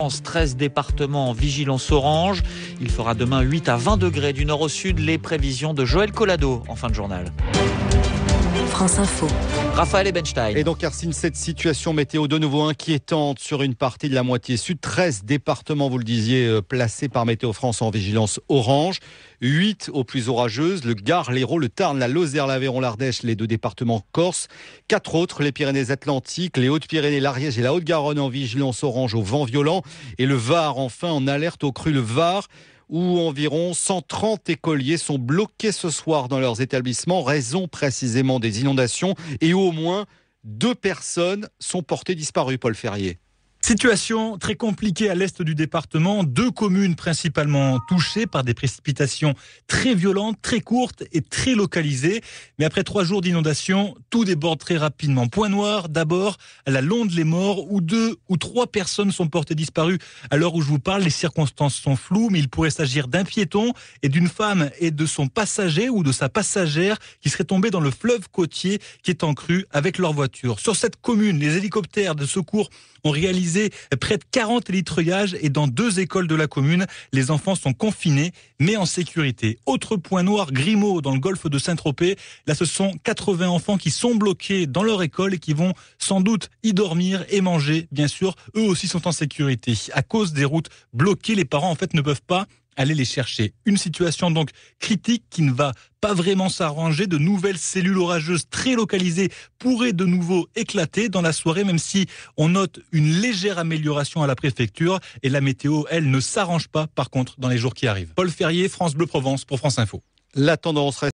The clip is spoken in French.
13 départements en vigilance orange. Il fera demain 8 à 20 degrés du nord au sud. Les prévisions de Joël Collado en fin de journal. France Info. Raphaël Ebenstein. Et donc, Arsine, cette situation météo de nouveau inquiétante sur une partie de la moitié sud. 13 départements, vous le disiez, placés par Météo France en vigilance orange. 8 aux plus orageuses, le Gard, l'Hérault, le Tarn, la Lozère, l'Aveyron, l'Ardèche, les 2 départements corse. 4 autres, les Pyrénées-Atlantiques, les Hautes-Pyrénées, l'Ariège et la Haute-Garonne en vigilance orange au vent violent. Et le Var, enfin, en alerte au cru. Le Var, où environ 130 écoliers sont bloqués ce soir dans leurs établissements, raison précisément des inondations, et où au moins 2 personnes sont portées disparues, Paul Ferrier. Situation très compliquée à l'est du département. 2 communes principalement touchées par des précipitations très violentes, très courtes et très localisées. Mais après 3 jours d'inondation, tout déborde très rapidement. Point noir, d'abord, à la Londe-les-Morts, où 2 ou 3 personnes sont portées disparues. À l'heure où je vous parle, les circonstances sont floues, mais il pourrait s'agir d'un piéton et d'une femme et de son passager ou de sa passagère qui seraient tombés dans le fleuve côtier qui est en crue avec leur voiture. Sur cette commune, les hélicoptères de secours ont réalisé près de 40 litreuillages et dans 2 écoles de la commune, les enfants sont confinés mais en sécurité. Autre point noir, Grimaud dans le golfe de Saint-Tropez. Là, ce sont 80 enfants qui sont bloqués dans leur école et qui vont sans doute y dormir et manger. Bien sûr, eux aussi sont en sécurité. À cause des routes bloquées, les parents en fait ne peuvent pas aller les chercher. Une situation donc critique qui ne va pas vraiment s'arranger. De nouvelles cellules orageuses très localisées pourraient de nouveau éclater dans la soirée, même si on note une légère amélioration à la préfecture. Et la météo, elle, ne s'arrange pas par contre dans les jours qui arrivent. Paul Ferrier, France Bleu Provence pour France Info. La tendance reste